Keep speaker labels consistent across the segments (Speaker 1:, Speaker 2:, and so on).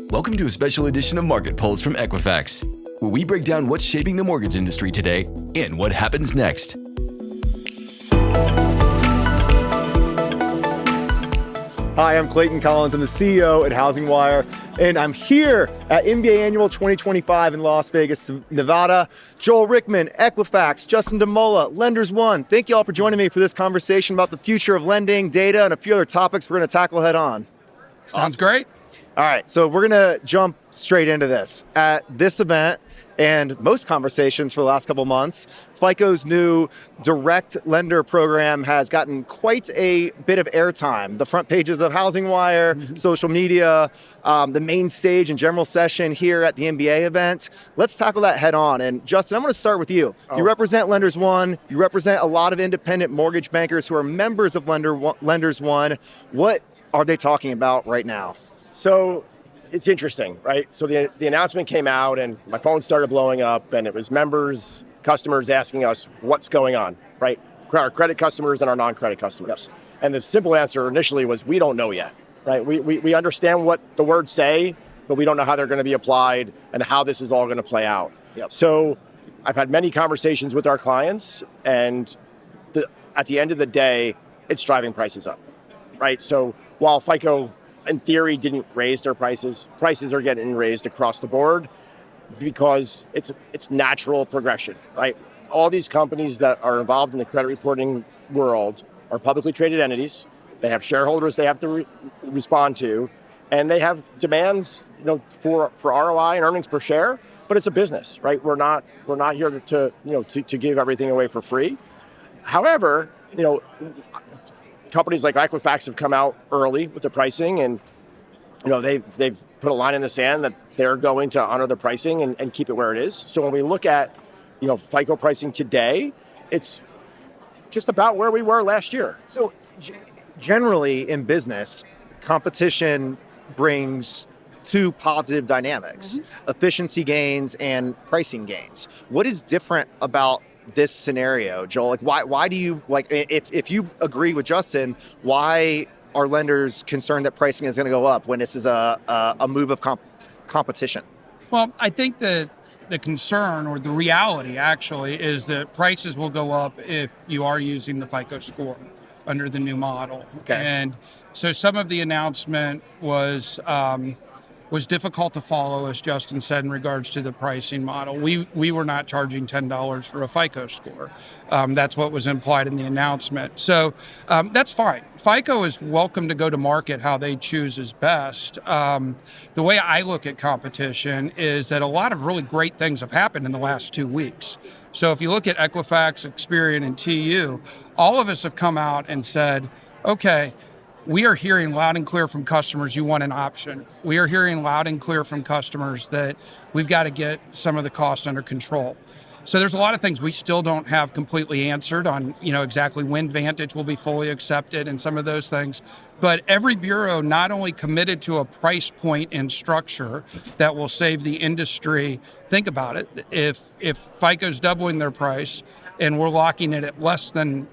Speaker 1: Welcome to a special edition of Market Pulse from Equifax, where we break down what's shaping the mortgage industry today and what happens next.
Speaker 2: Hi, I'm Clayton Collins. I'm the CEO at Housing Wire, and I'm here at MBA Annual 2025 in Las Vegas, Nevada. Joel Rickman, Equifax, Justin DeMola, Lenders One. Thank you all for joining me for this conversation about the future of lending, data, and a few other topics we're going to tackle head on.
Speaker 3: Sounds great.
Speaker 2: All right, so we're going to jump straight into this. At this event, and most conversations for the last couple months, FICO's new direct lender program has gotten quite a bit of airtime. The front pages of Housing Wire, social media, the main stage and general session here at the MBA event. Let's tackle that head on. And Justin, I'm going to start with you. You represent Lenders One. You represent a lot of independent mortgage bankers who are members of Lenders One. What are they talking about right now?
Speaker 4: So it's interesting, right? So the announcement came out and my phone started blowing up, and it was members, customers asking us what's going on, right? Our credit customers and our non-credit customers. Yep. And the simple answer initially was, we don't know yet, right? We understand what the words say, but we don't know how they're going to be applied and how this is all going to play out. Yep. So I've had many conversations with our clients, and at the end of the day, it's driving prices up, right? So while FICO in theory didn't raise their prices are getting raised across the board because it's natural progression, right? All these companies that are involved in the credit reporting world are publicly traded entities. They have shareholders they have to respond to, and they have demands, for ROI and earnings per share. But it's a business, right? We're not here to give everything away for free. However, companies like Equifax have come out early with the pricing, and they've put a line in the sand that they're going to honor the pricing and keep it where it is. So when we look at FICO pricing today, it's just about where we were last year.
Speaker 2: So generally in business, competition brings two positive dynamics: efficiency gains and pricing gains. What is different about this scenario, Joel? Why do you if you agree with Justin, why are lenders concerned that pricing is going to go up when this is a move of competition?
Speaker 3: Well, I think that the concern, or the reality actually, is that prices will go up if you are using the FICO score under the new model.
Speaker 2: Okay.
Speaker 3: And so some of the announcement was difficult to follow, as Justin said, in regards to the pricing model. We were not charging $10 for a FICO score. That's what was implied in the announcement. So that's fine. FICO is welcome to go to market how they choose is best. The way I look at competition is that a lot of really great things have happened in the last 2 weeks. So if you look at Equifax, Experian, and TU, all of us have come out and said, okay, we are hearing loud and clear from customers you want an option. We are hearing loud and clear from customers that we've got to get some of the cost under control. So there's a lot of things we still don't have completely answered on, exactly when Vantage will be fully accepted and some of those things. But every bureau not only committed to a price point and structure that will save the industry. Think about it. If FICO's doubling their price and we're locking it at less than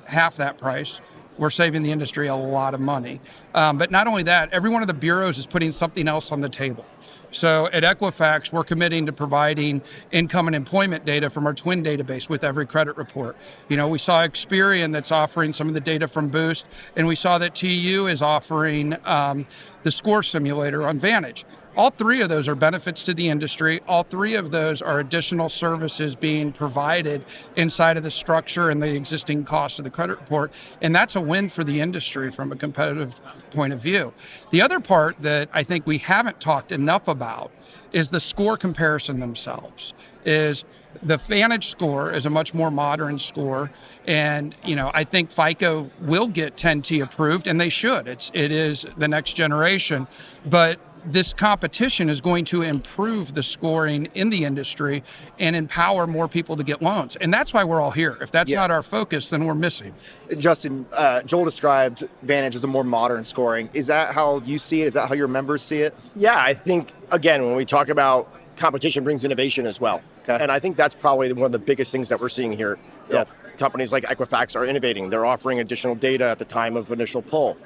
Speaker 3: half that price, we're saving the industry a lot of money. But not only that, every one of the bureaus is putting something else on the table. So at Equifax, we're committing to providing income and employment data from our twin database with every credit report. We saw Experian that's offering some of the data from Boost, and we saw that TU is offering the score simulator on Vantage. All three of those are benefits to the industry. All three of those are additional services being provided inside of the structure and the existing cost of the credit report. And that's a win for the industry from a competitive point of view. The other part that I think we haven't talked enough about is the score comparison themselves. Is the Vantage score is a much more modern score. And, I think FICO will get 10T approved, and they should. It is the next generation. But this competition is going to improve the scoring in the industry and empower more people to get loans. And that's why we're all here. If that's not our focus, then we're missing.
Speaker 2: Justin, Joel described Vantage as a more modern scoring. Is that how you see it? Is that how your members see it?
Speaker 4: Yeah, I think, again, when we talk about competition brings innovation as well. Okay. And I think that's probably one of the biggest things that we're seeing here. Companies like Equifax are innovating. They're offering additional data at the time of initial pull.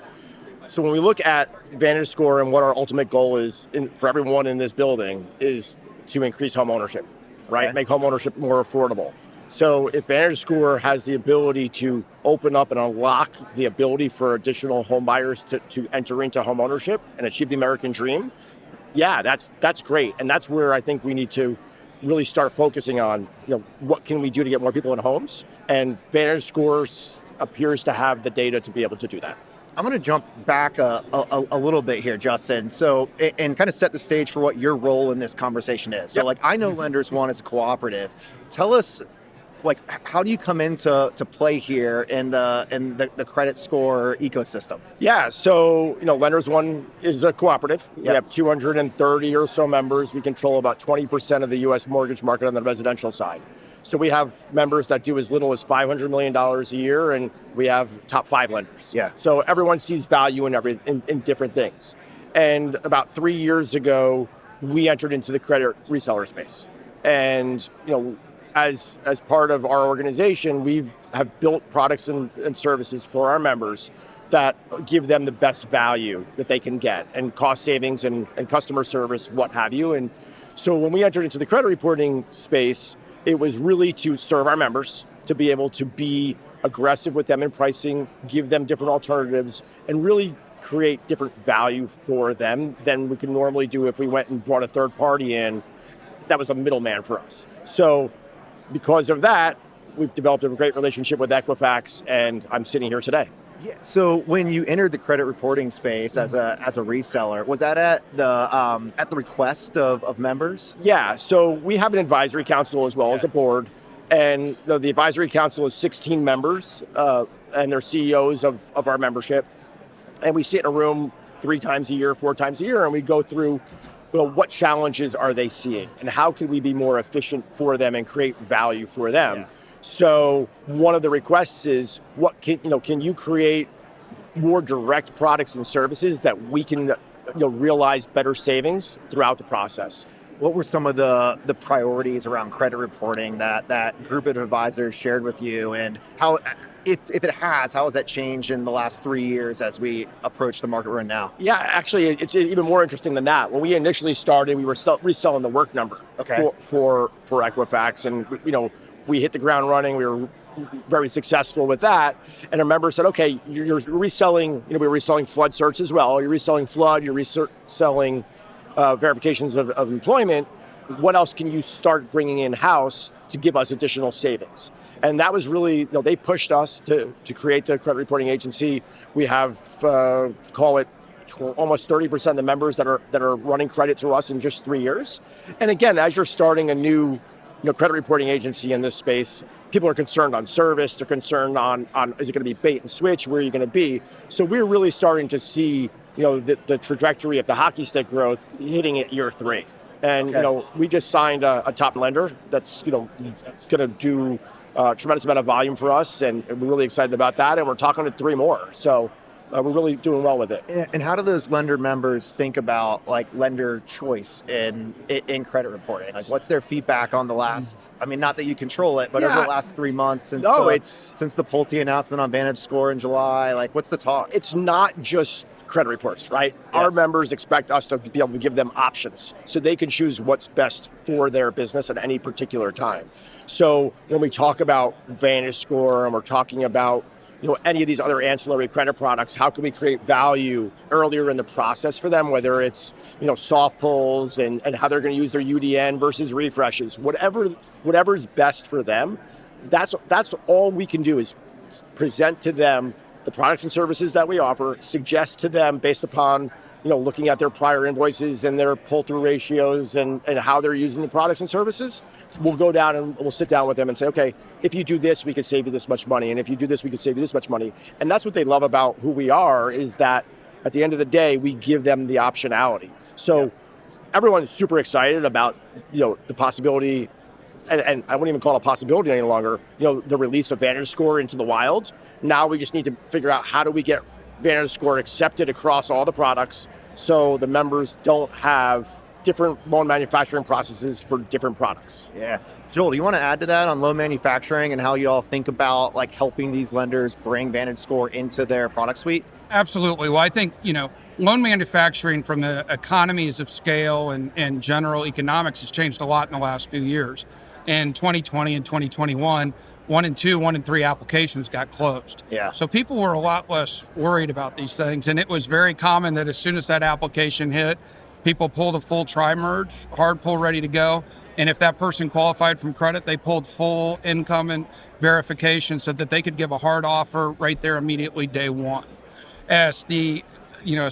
Speaker 4: So when we look at VantageScore and what our ultimate goal is for everyone in this building is to increase home ownership, right?
Speaker 2: Okay.
Speaker 4: Make home ownership more affordable. So if VantageScore has the ability to open up and unlock the ability for additional home buyers to enter into home ownership and achieve the American dream, yeah, that's great. And that's where I think we need to really start focusing on, what can we do to get more people in homes? And VantageScore appears to have the data to be able to do that.
Speaker 2: I'm going to jump back a little bit here, Justin. So, and kind of set the stage for what your role in this conversation is. So,
Speaker 4: Yep.
Speaker 2: I know Lenders One is a cooperative. Tell us, how do you come into play here in the credit score ecosystem?
Speaker 4: Yeah, so Lenders One is a cooperative. We
Speaker 2: Yep.
Speaker 4: have 230 or so members. We control about 20% of the U.S. mortgage market on the residential side. So we have members that do as little as $500 million a year, and we have top 5 lenders.
Speaker 2: Yeah.
Speaker 4: So everyone sees value in different things. And about 3 years ago, we entered into the credit reseller space. And as part of our organization, we have built products and services for our members that give them the best value that they can get, and cost savings and customer service, what have you. And so when we entered into the credit reporting space, it was really to serve our members, to be able to be aggressive with them in pricing, give them different alternatives, and really create different value for them than we could normally do if we went and brought a third party in that was a middleman for us. So because of that, we've developed a great relationship with Equifax, and I'm sitting here today.
Speaker 2: Yeah. So when you entered the credit reporting space as a reseller, was that at the request of members?
Speaker 4: Yeah, so we have an advisory council as well as a board, and the advisory council is 16 members, and they're CEOs of our membership, and we sit in a room 3 times a year, 4 times a year, and we go through what challenges are they seeing, and how can we be more efficient for them and create value for them.
Speaker 2: Yeah.
Speaker 4: So one of the requests is, can you create more direct products and services that we can realize better savings throughout the process?
Speaker 2: What were some of the priorities around credit reporting that group of advisors shared with you, and how, if it has, how has that changed in the last 3 years as we approach the market we're in now?
Speaker 4: Yeah, actually, it's even more interesting than that. When we initially started, we were reselling the work number for Equifax, and we hit the ground running. We were very successful with that. And a member said, okay, you're reselling, we were reselling flood certs as well. You're reselling flood, you're reselling verifications of employment. What else can you start bringing in-house to give us additional savings? And that was really, they pushed us to create the credit reporting agency. We have, call it, almost 30% of the members that are running credit through us in just 3 years. And again, as you're starting a new credit reporting agency in this space, people are concerned on service. They're concerned on is it going to be bait and switch? Where are you going to be? So we're really starting to see the trajectory of the hockey stick growth hitting at year 3. And we just signed a top lender that's going to do a tremendous amount of volume for us, and we're really excited about that. And we're talking to 3 more. So we're really doing well with it.
Speaker 2: And how do those lender members think about lender choice in credit reporting? What's their feedback on the last? I mean, not that you control it, but over the last 3 months since the Pulte announcement on VantageScore in July. What's the talk?
Speaker 4: It's not just credit reports, right? Yeah. Our members expect us to be able to give them options so they can choose what's best for their business at any particular time. So when we talk about VantageScore and we're talking about any of these other ancillary credit products, how can we create value earlier in the process for them, whether it's, soft pulls and how they're going to use their UDN versus refreshes, whatever's best for them. That's all we can do is present to them the products and services that we offer, suggest to them based upon, looking at their prior invoices and their pull-through ratios and how they're using the products and services. We'll go down and we'll sit down with them and say, okay, if you do this, we could save you this much money. And if you do this, we could save you this much money. And that's what they love about who we are, is that at the end of the day, we give them the optionality. So everyone is super excited about, the possibility, and I wouldn't even call it a possibility any longer, the release of VantageScore into the wild. Now we just need to figure out how do we get VantageScore accepted across all the products so the members don't have different loan manufacturing processes for different products.
Speaker 2: Yeah. Joel, do you want to add to that on loan manufacturing and how you all think about helping these lenders bring VantageScore into their product suite?
Speaker 3: Absolutely. Well, I think, loan manufacturing from the economies of scale and general economics has changed a lot in the last few years. In 2020 and 2021, 1 in 2, 1 in 3 applications got closed.
Speaker 2: Yeah.
Speaker 3: So people were a lot less worried about these things. And it was very common that as soon as that application hit, people pulled a full tri-merge, hard pull ready to go. And if that person qualified from credit, they pulled full income and verification so that they could give a hard offer right there immediately day one. As the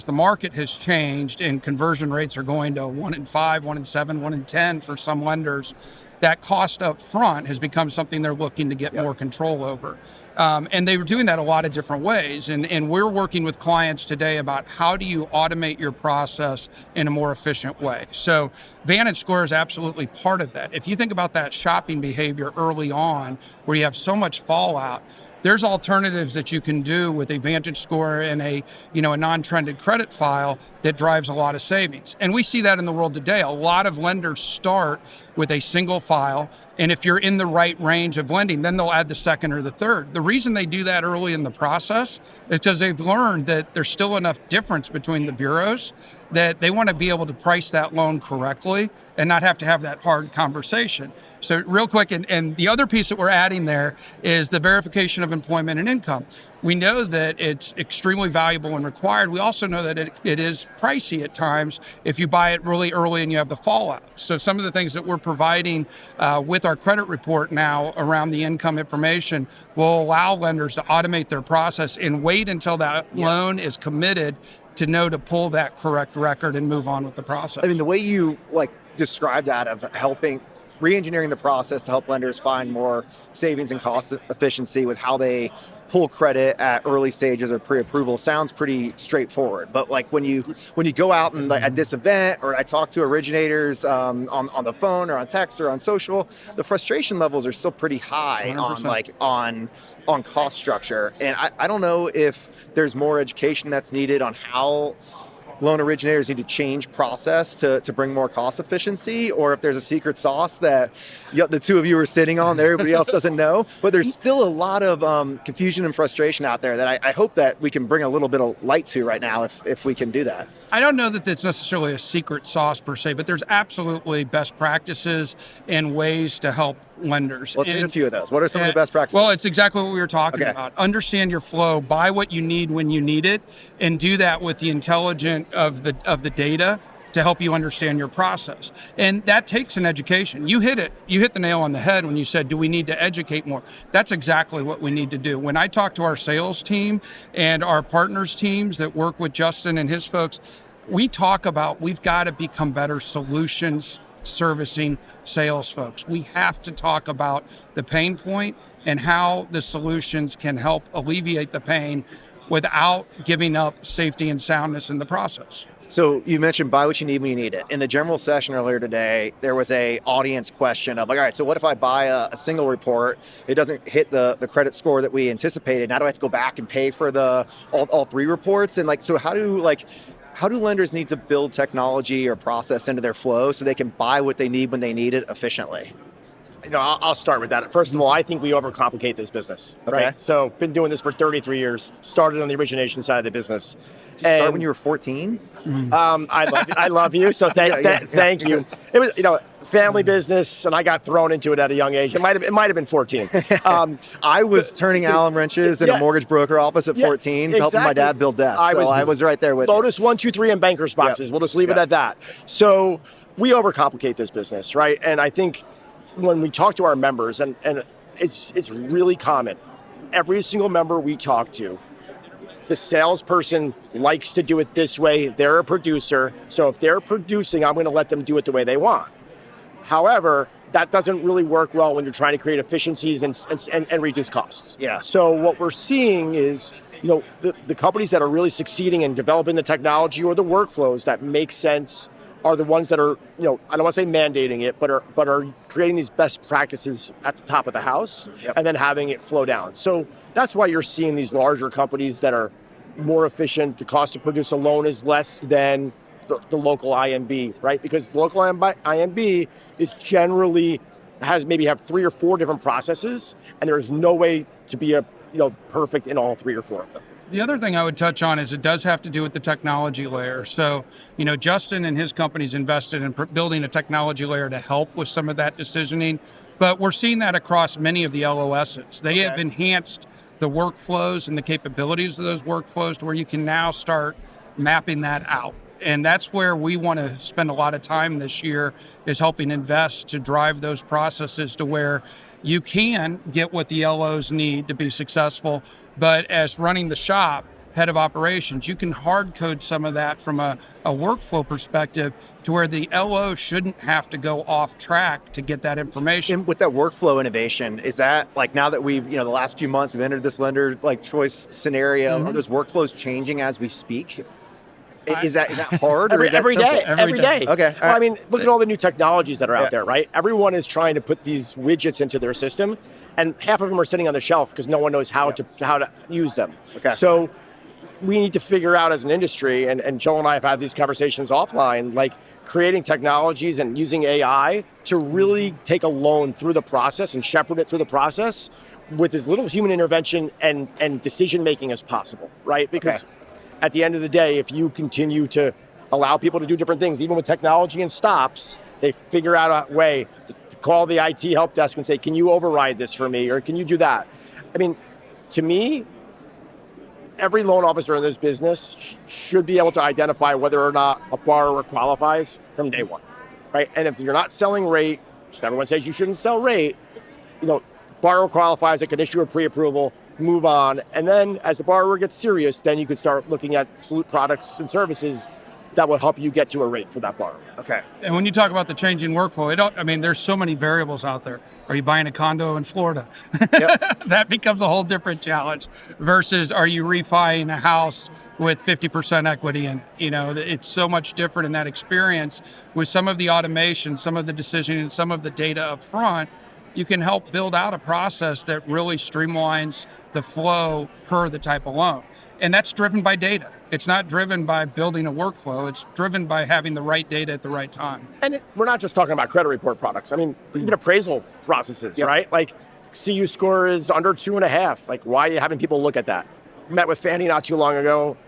Speaker 3: market has changed and conversion rates are going to 1 in 5, 1 in 7, 1 in 10 for some lenders, that cost up front has become something they're looking to get more control over. And they were doing that a lot of different ways. And we're working with clients today about how do you automate your process in a more efficient way. So VantageScore is absolutely part of that. If you think about that shopping behavior early on, where you have so much fallout, there's alternatives that you can do with a VantageScore and a non-trended credit file that drives a lot of savings. And we see that in the world today. A lot of lenders start with a single file, and if you're in the right range of lending, then they'll add the second or the third. The reason they do that early in the process is because they've learned that there's still enough difference between the bureaus that they want to be able to price that loan correctly and not have to have that hard conversation. So real quick, and the other piece that we're adding there is the verification of employment and income. We know that it's extremely valuable and required. We also know that it is pricey at times if you buy it really early and you have the fallout. So some of the things that we're providing with our credit report now around the income information will allow lenders to automate their process and wait until that loan is committed to know to pull that correct record and move on with the process.
Speaker 2: I mean, the way you describe that of helping re-engineering the process to help lenders find more savings and cost efficiency with how they pull credit at early stages or pre-approval sounds pretty straightforward. But when you go out and at this event, or I talk to originators on the phone or on text or on social, the frustration levels are still pretty high
Speaker 3: 100%.
Speaker 2: on cost structure. And I don't know if there's more education that's needed on how loan originators need to change process to bring more cost efficiency, or if there's a secret sauce that the two of you are sitting on that everybody else doesn't know. But there's still a lot of confusion and frustration out there that I hope that we can bring a little bit of light to right now if we can do that.
Speaker 3: I don't know that it's necessarily a secret sauce per se, but there's absolutely best practices and ways to help lenders.
Speaker 2: Let's hit a few of those. What are some of the best practices?
Speaker 3: Well, it's exactly what we were talking about. Understand your flow, buy what you need when you need it, and do that with the intelligence of the data to help you understand your process. And that takes an education. You hit the nail on the head when you said, do we need to educate more? That's exactly what we need to do. When I talk to our sales team and our partners teams that work with Justin and his folks, we talk about we've got to become better solutions servicing sales folks. We have to talk about the pain point and how the solutions can help alleviate the pain without giving up safety and soundness in the process.
Speaker 2: So you mentioned buy what you need when you need it. In the general session earlier today, there was a audience question of all right, so what if I buy a single report, it doesn't hit the credit score that we anticipated, now do I have to go back and pay for all 3 reports? And so how do lenders need to build technology or process into their flow so they can buy what they need when they need it efficiently?
Speaker 4: I'll start with that. First of all, I think we overcomplicate this business, right? So been doing this for 33 years, started on the origination side of the business.
Speaker 2: Did you start when you were 14?
Speaker 4: I love you, so thank you. It was, family business, and I got thrown into it at a young age. It might have been 14.
Speaker 2: I was turning Allen wrenches in a mortgage broker office at 14, helping my dad build desks. I was right there with
Speaker 4: Lotus 1, 2, 3 and bankers boxes. We'll just leave it at that. So we overcomplicate this business, right? And I think when we talk to our members, and it's really common, every single member we talk to, the salesperson likes to do it this way. They're a producer. So if they're producing, I'm going to let them do it the way they want. However, that doesn't really work well when you're trying to create efficiencies and reduce costs.
Speaker 2: Yeah.
Speaker 4: So what we're seeing is, the companies that are really succeeding in developing the technology or the workflows that make sense are the ones that are, I don't want to say mandating it, but are creating these best practices at the top of the house and then having it flow down. So that's why you're seeing these larger companies that are more efficient. The cost to produce a loan is less than the local IMB, right? Because the local IMB is generally have 3 or 4 different processes, and there's no way to be perfect in all 3 or 4 of them.
Speaker 3: The other thing I would touch on is it does have to do with the technology layer. So, Justin and his company's invested in building a technology layer to help with some of that decisioning, but we're seeing that across many of the LOSs. They have enhanced the workflows and the capabilities of those workflows to where you can now start mapping that out. And that's where we want to spend a lot of time this year, is helping invest to drive those processes to where you can get what the LOs need to be successful. But as running the shop, head of operations, you can hard code some of that from a workflow perspective to where the LO shouldn't have to go off track to get that information.
Speaker 2: And with that workflow innovation, is that like, now that we've, the last few months we've entered this lender like choice scenario, are those workflows changing as we speak? Is that hard? Or is that
Speaker 4: every
Speaker 2: simple?
Speaker 4: day? Every day.
Speaker 2: Okay.
Speaker 4: Well, I mean, look at all the new technologies that are out there, right? Everyone is trying to put these widgets into their system, and half of them are sitting on the shelf because no one knows how to use them.
Speaker 2: Okay.
Speaker 4: So we need to figure out as an industry, and Joel and I have had these conversations offline, like creating technologies and using AI to really take a loan through the process and shepherd it through the process with as little human intervention and decision making as possible, right? Because at the end of the day, if you continue to allow people to do different things, even with technology and stops, they figure out a way to call the IT help desk and say, can you override this for me? Or can you do that? I mean, to me, every loan officer in this business should be able to identify whether or not a borrower qualifies from day one, right? And if you're not selling rate, which everyone says you shouldn't sell rate, borrower qualifies, it can issue a pre-approval, move on. And then as the borrower gets serious, then you could start looking at products and services that will help you get to a rate for that borrower.
Speaker 2: Okay.
Speaker 3: And when you talk about the changing workflow, there's so many variables out there. Are you buying a condo in Florida?
Speaker 2: Yep.
Speaker 3: That becomes a whole different challenge versus are you refining a house with 50% equity in? It's so much different in that experience. With some of the automation, some of the decision, and some of the data up front, you can help build out a process that really streamlines the flow per the type of loan. And that's driven by data. It's not driven by building a workflow. It's driven by having the right data at the right time.
Speaker 4: And we're not just talking about credit report products. I mean, even appraisal processes, right? Like CU score is under 2.5. Like, why are you having people look at that? Met with Fannie not too long ago.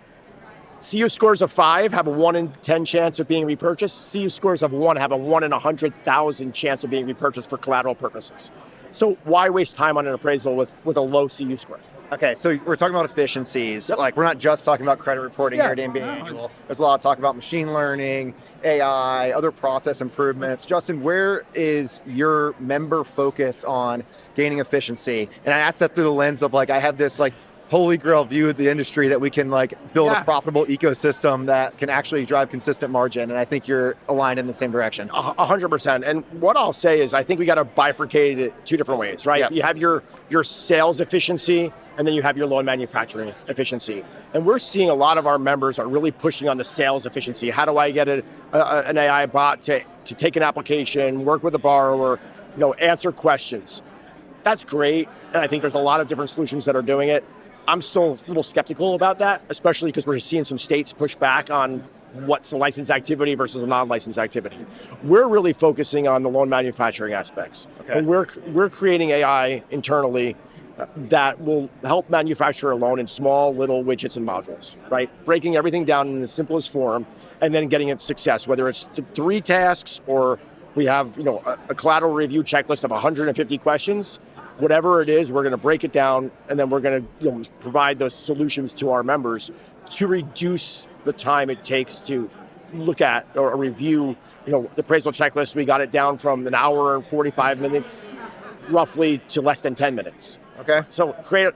Speaker 4: CU scores of 5 have a 1 in 10 chance of being repurchased. CU scores of 1 have a 1 in 100,000 chance of being repurchased for collateral purposes. So why waste time on an appraisal with a low CU score?
Speaker 2: Okay, so we're talking about efficiencies. Like, we're not just talking about credit reporting here at MBA Annual. There's a lot of talk about machine learning, AI, other process improvements. Justin, where is your member focus on gaining efficiency? And I ask that through the lens of I have this holy grail view of the industry that we can build a profitable ecosystem that can actually drive consistent margin. And I think you're aligned in the same direction.
Speaker 4: 100%. And what I'll say is I think we got to bifurcate it 2 different ways, right? Yep. You have your sales efficiency, and then you have your loan manufacturing efficiency. And we're seeing a lot of our members are really pushing on the sales efficiency. How do I get an AI bot to take an application, work with a borrower, answer questions? That's great. And I think there's a lot of different solutions that are doing it. I'm still a little skeptical about that, especially because we're seeing some states push back on what's a licensed activity versus a non-licensed activity. We're really focusing on the loan manufacturing aspects. Okay. And we're creating AI internally that will help manufacture a loan in small little widgets and modules, right? Breaking everything down in the simplest form and then getting it success, whether it's 3 tasks or we have a collateral review checklist of 150 questions. Whatever it is, we're going to break it down, and then we're going to provide those solutions to our members to reduce the time it takes to look at or review. The appraisal checklist, we got it down from an hour and 45 minutes, roughly, to less than 10 minutes.
Speaker 2: Okay.
Speaker 4: So create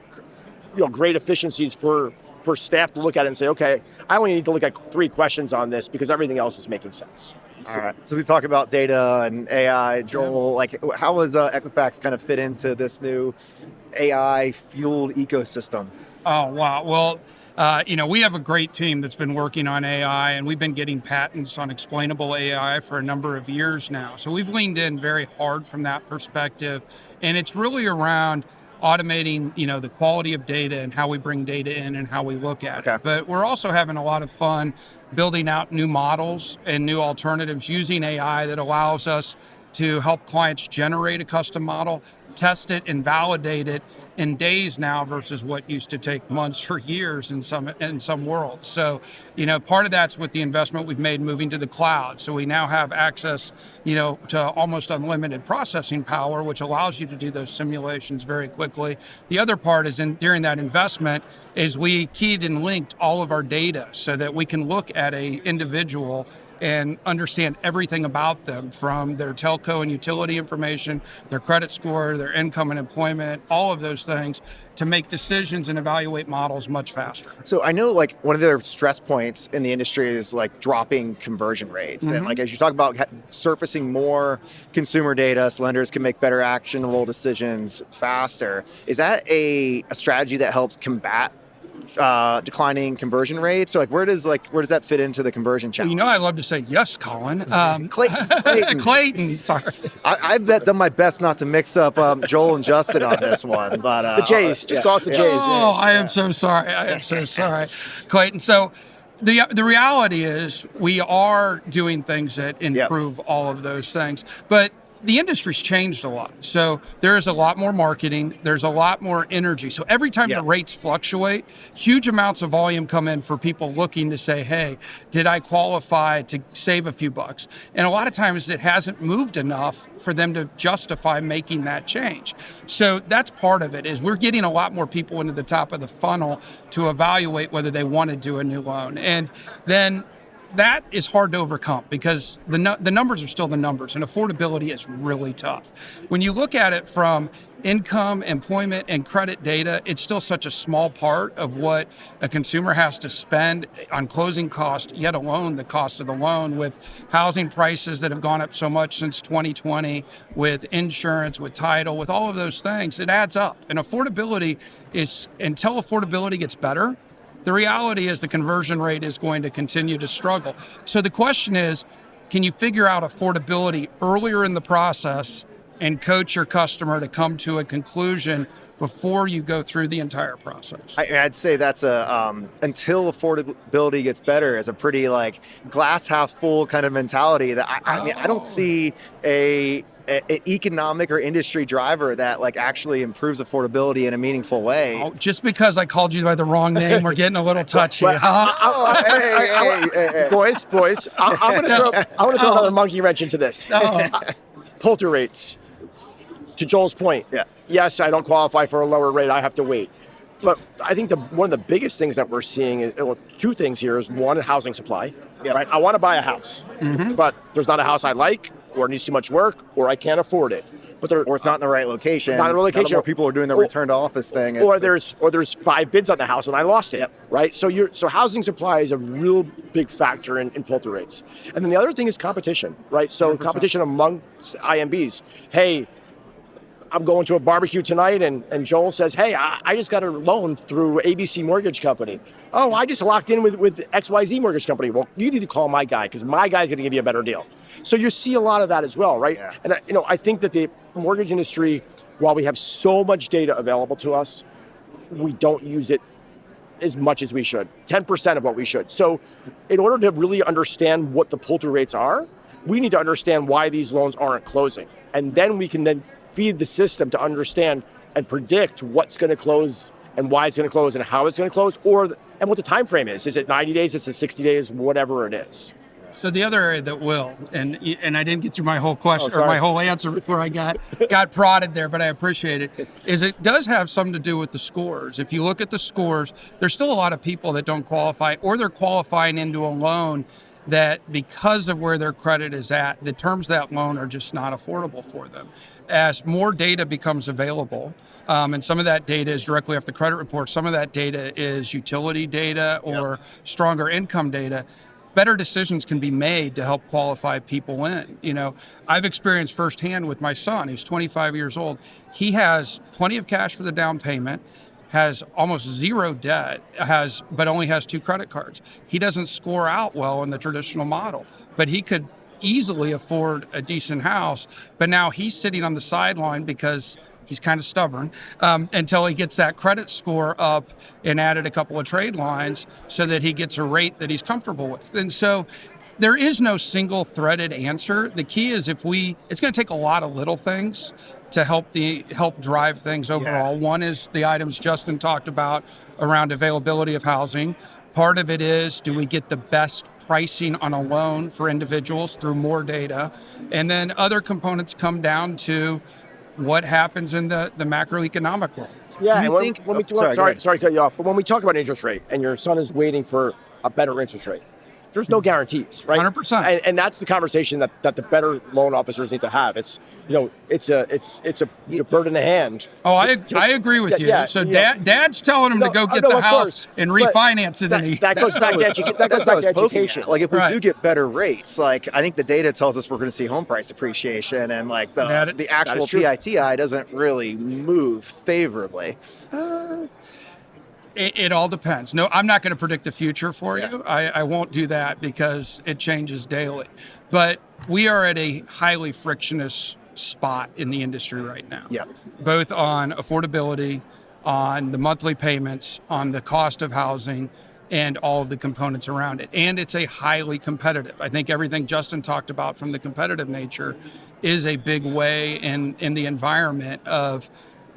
Speaker 4: great efficiencies for staff to look at it and say, okay, I only need to look at 3 questions on this because everything else is making sense.
Speaker 2: All right. So we talk about data and AI. Joel, how does Equifax kind of fit into this new AI-fueled ecosystem?
Speaker 3: Oh, wow. Well, we have a great team that's been working on AI, and we've been getting patents on explainable AI for a number of years now. So we've leaned in very hard from that perspective, and it's really around automating, the quality of data and how we bring data in and how we look at it. But we're also having a lot of fun building out new models and new alternatives using AI that allows us to help clients generate a custom model, test it and validate it, in days now versus what used to take months or years in some worlds. So, part of that's with the investment we've made moving to the cloud. So we now have access, to almost unlimited processing power, which allows you to do those simulations very quickly. The other part is during that investment is we keyed and linked all of our data so that we can look at a individual and understand everything about them, from their telco and utility information, their credit score, their income and employment, all of those things, to make decisions and evaluate models much faster.
Speaker 2: So I know like one of the stress points in the industry is like dropping conversion rates. And like as you talk about surfacing more consumer data so lenders can make better actionable decisions faster, is that a strategy that helps combat declining conversion rates? So like where does that fit into the conversion challenge?
Speaker 3: I'd love to say yes, Colin.
Speaker 2: Clayton,
Speaker 3: sorry.
Speaker 2: I've done my best not to mix up Joel and Justin on this one, but
Speaker 4: the Jays, just call us the Jays.
Speaker 3: Oh, I am so sorry. Clayton. So the reality is we are doing things that improve all of those things, but the industry's changed a lot. So there is a lot more marketing. There's a lot more energy. So every time the rates fluctuate, huge amounts of volume come in for people looking to say, hey, did I qualify to save a few bucks? And a lot of times it hasn't moved enough for them to justify making that change. So that's part of it, is we're getting a lot more people into the top of the funnel to evaluate whether they want to do a new loan. And then that is hard to overcome because the numbers are still the numbers, and affordability is really tough. When you look at it from income, employment, and credit data, it's still such a small part of what a consumer has to spend on closing cost, yet alone the cost of the loan, with housing prices that have gone up so much since 2020, with insurance, with title, with all of those things. It adds up. And affordability is, until affordability gets better, the reality is the conversion rate is going to continue to struggle. So the question is, can you figure out affordability earlier in the process and coach your customer to come to a conclusion before you go through the entire process?
Speaker 2: I'd say that's until affordability gets better, is a pretty like glass half full kind of mentality that I don't see an economic or industry driver that like actually improves affordability in a meaningful way.
Speaker 3: Oh, just because I called you by the wrong name, we're getting a little touchy.
Speaker 4: Hey, boys, I want to throw another monkey wrench into this. Pull-through rates. To Joel's point, yes, I don't qualify for a lower rate. I have to wait. But I think one of the biggest things that we're seeing is, two things here is, one, housing supply. Right? I want to buy a house, but there's not a house I like, or it needs too much work, or I can't afford it.
Speaker 2: Or it's not in the right location.
Speaker 4: Not in the right location.
Speaker 2: More people are doing the return to office thing.
Speaker 4: Or there's 5 bids on the house and I lost it. Right. So housing supply is a real big factor in pull-through rates. And then the other thing is competition. Right. So 100%. Competition amongst IMBs. Hey, I'm going to a barbecue tonight, and Joel says, hey, I just got a loan through ABC Mortgage Company. Oh, I just locked in with XYZ Mortgage Company. Well, you need to call my guy because my guy's going to give you a better deal. So you see a lot of that as well, right? Yeah. And I think that the mortgage industry, while we have so much data available to us, we don't use it as much as we should, 10% of what we should. So in order to really understand what the pull-through rates are, we need to understand why these loans aren't closing. And then we can then feed the system to understand and predict what's going to close and why it's going to close and how it's going to close, and what the time frame is. Is it 90 days? Is it 60 days? Whatever it is.
Speaker 3: So the other area that will, and I didn't get through my whole question or my whole answer before I got prodded there, but I appreciate it, is it does have something to do with the scores. If you look at the scores, there's still a lot of people that don't qualify, or they're qualifying into a loan that, because of where their credit is at, the terms of that loan are just not affordable for them. As more data becomes available, and some of that data is directly off the credit report, some of that data is utility data or stronger income data, better decisions can be made to help qualify people in. I've experienced firsthand with my son, who's 25 years old. He has plenty of cash for the down payment, has almost zero debt, but only has 2 credit cards. He doesn't score out well in the traditional model, but he could easily afford a decent house. But now he's sitting on the sideline because he's kind of stubborn until he gets that credit score up and added a couple of trade lines so that he gets a rate that he's comfortable with. And so there is no single threaded answer. The key is it's going to take a lot of little things to help drive things overall. One is the items Justin talked about around availability of housing. Part of it is, do we get the best pricing on a loan for individuals through more data? And then other components come down to what happens in the macroeconomic world.
Speaker 4: Yeah,
Speaker 2: Do you
Speaker 4: and
Speaker 2: think-
Speaker 4: when we,
Speaker 2: oh, sorry,
Speaker 4: sorry to cut you off, but when we talk about interest rate and your son is waiting for a better interest rate, there's no guarantees, right?
Speaker 3: 100%.
Speaker 4: And that's the conversation that the better loan officers need to have. It's it's a bird in the hand.
Speaker 3: Oh, I agree with you.
Speaker 4: Yeah,
Speaker 3: so
Speaker 4: yeah.
Speaker 3: Dad's telling him to go get the
Speaker 4: of
Speaker 3: house
Speaker 4: course.
Speaker 3: and
Speaker 4: But
Speaker 3: refinance it. And
Speaker 4: that goes back to education.
Speaker 2: Like if we
Speaker 3: Right.
Speaker 2: do get better rates, like I think the data tells us we're going to see home price appreciation, and like the actual
Speaker 4: is true.
Speaker 2: PITI doesn't really move favorably.
Speaker 3: It all depends. No, I'm not going to predict the future for you. I won't do that because it changes daily. But we are at a highly frictionless spot in the industry right now.
Speaker 2: Yeah.
Speaker 3: Both on affordability, on the monthly payments, on the cost of housing, and all of the components around it. And it's a highly competitive. I think everything Justin talked about from the competitive nature is a big way in the environment of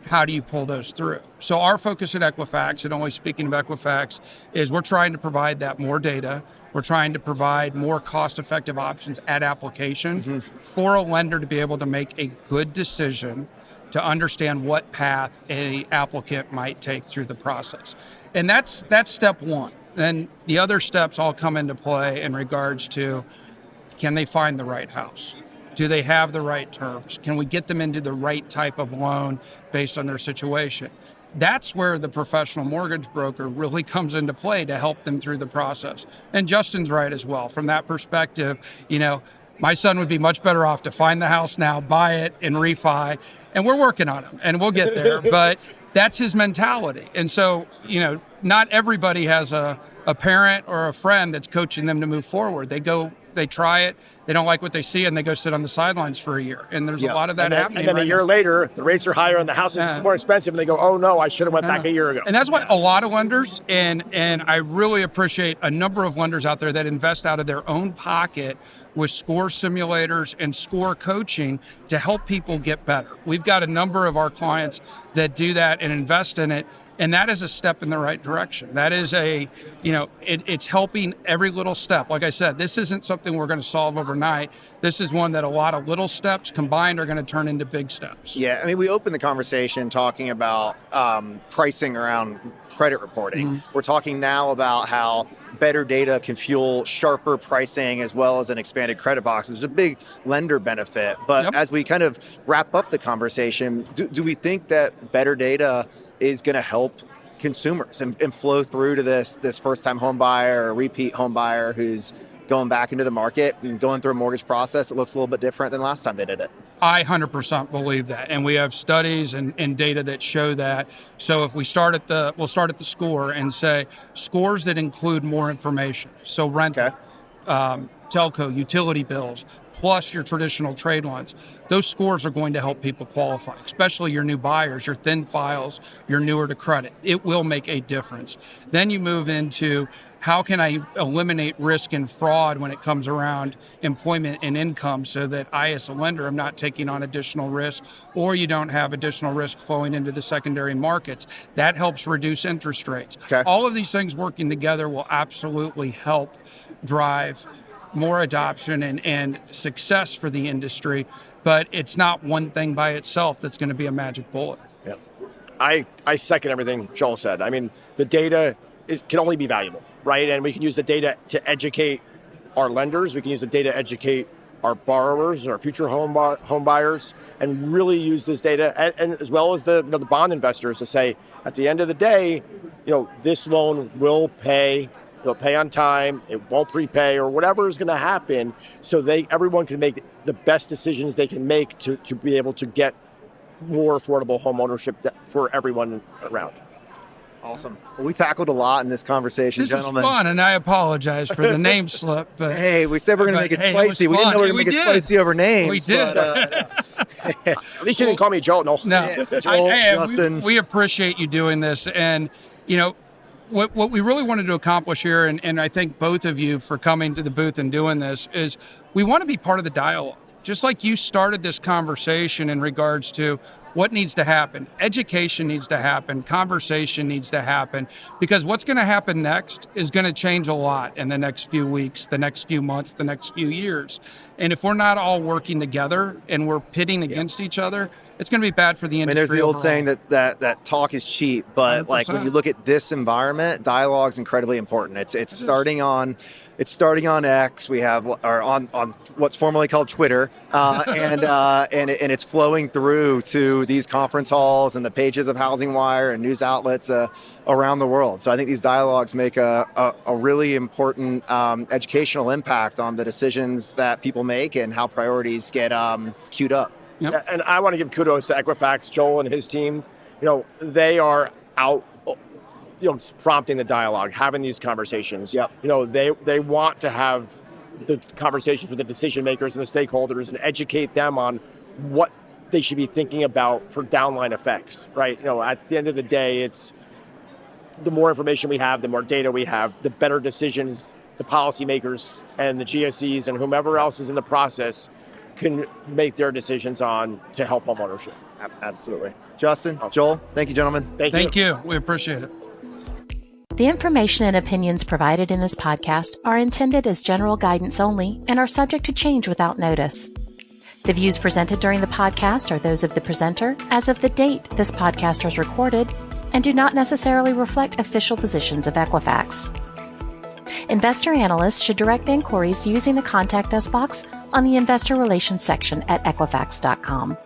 Speaker 3: how do you pull those through? So our focus at Equifax, and only speaking of Equifax, is we're trying to provide that more data. We're trying to provide more cost-effective options at application for a lender to be able to make a good decision to understand what path a applicant might take through the process. And that's step one. Then the other steps all come into play in regards to, can they find the right house? Do they have the right terms? Can we get them into the right type of loan based on their situation? That's where the professional mortgage broker really comes into play to help them through the process. And Justin's right as well. From that perspective, my son would be much better off to find the house now, buy it, and refi. And we're working on him, and we'll get there. But that's his mentality. And so, not everybody has a parent or a friend that's coaching them to move forward. They try it, they don't like what they see, and they go sit on the sidelines for a year. And there's a lot of that happening.
Speaker 4: And then a year later, the rates are higher and the house is more expensive, and they go, "Oh no, I should have went back a year ago."
Speaker 3: And that's why a lot of lenders, and I really appreciate a number of lenders out there that invest out of their own pocket with score simulators and score coaching to help people get better. We've got a number of our clients that do that and invest in it. And that is a step in the right direction. That is it's helping every little step. Like I said, this isn't something we're going to solve overnight. This is one that a lot of little steps combined are going to turn into big steps.
Speaker 2: Yeah, I mean, we opened the conversation talking about pricing around credit reporting. We're talking now about how better data can fuel sharper pricing as well as an expanded credit box. There's a big lender benefit. But as we kind of wrap up the conversation, do we think that better data is going to help consumers and flow through to this first-time home buyer or repeat home buyer who's going back into the market and going through a mortgage process? It looks a little bit different than last time they did it.
Speaker 3: I 100% believe that. And we have studies and data that show that. So if we'll start at the score and say scores that include more information. So rent, telco, utility bills, plus your traditional trade lines. Those scores are going to help people qualify, especially your new buyers, your thin files, your newer to credit. It will make a difference. Then you move into how can I eliminate risk and fraud when it comes around employment and income so that I, as a lender, am not taking on additional risk, or you don't have additional risk flowing into the secondary markets. That helps reduce interest rates. All of these things working together will absolutely help drive more adoption and success for the industry, but it's not one thing by itself that's going to be a magic bullet.
Speaker 4: Yeah, I second everything Joel said. I mean, the data can only be valuable, right? And we can use the data to educate our lenders. We can use the data to educate our borrowers and our future home buyers, and really use this data, and as well as the bond investors, to say, at the end of the day, this loan will pay. It'll pay on time, it won't prepay, or whatever is going to happen, so everyone can make the best decisions they can make to be able to get more affordable home ownership for everyone around.
Speaker 2: Awesome. Well, we tackled a lot in this conversation,
Speaker 3: this
Speaker 2: gentlemen.
Speaker 3: was fun, and I apologize for the name slip. But
Speaker 2: hey, we said we're going to make it spicy. We didn't know we were going to make it spicy over names.
Speaker 3: We did.
Speaker 2: But,
Speaker 4: at least you didn't call me Joel. No.
Speaker 2: Joel, Justin.
Speaker 3: We appreciate you doing this, and what we really wanted to accomplish here, and I thank both of you for coming to the booth and doing this, is we want to be part of the dialogue. Just like you started this conversation in regards to what needs to happen. Education needs to happen. Conversation needs to happen. Because what's going to happen next is going to change a lot in the next few weeks, the next few months, the next few years. And if we're not all working together and we're pitting against each other, it's going to be bad for the industry.
Speaker 2: There's the old
Speaker 3: overall.
Speaker 2: saying that talk is cheap, but
Speaker 3: 100%.
Speaker 2: like when you look at this environment, dialogue is incredibly important. It's starting on X. We have or on what's formerly called Twitter, and it's flowing through to these conference halls and the pages of Housing Wire and news outlets around the world. So I think these dialogues make a really important educational impact on the decisions that people make and how priorities get queued up.
Speaker 3: Yep.
Speaker 4: Yeah, and I want to give kudos to Equifax, Joel and his team. They are out, prompting the dialogue, having these conversations.
Speaker 2: Yep.
Speaker 4: They want to have the conversations with the decision makers and the stakeholders and educate them on what they should be thinking about for downline effects, right? At the end of the day, it's the more information we have, the more data we have, the better decisions the policymakers and the GSEs and whomever else is in the process can make their decisions on to help home ownership.
Speaker 2: Absolutely. Justin, Joel, thank you, gentlemen.
Speaker 3: Thank you. We appreciate it.
Speaker 5: The information and opinions provided in this podcast are intended as general guidance only and are subject to change without notice. The views presented during the podcast are those of the presenter as of the date this podcast was recorded and do not necessarily reflect official positions of Equifax. Investor analysts should direct inquiries using the Contact Us box on the Investor Relations section at Equifax.com.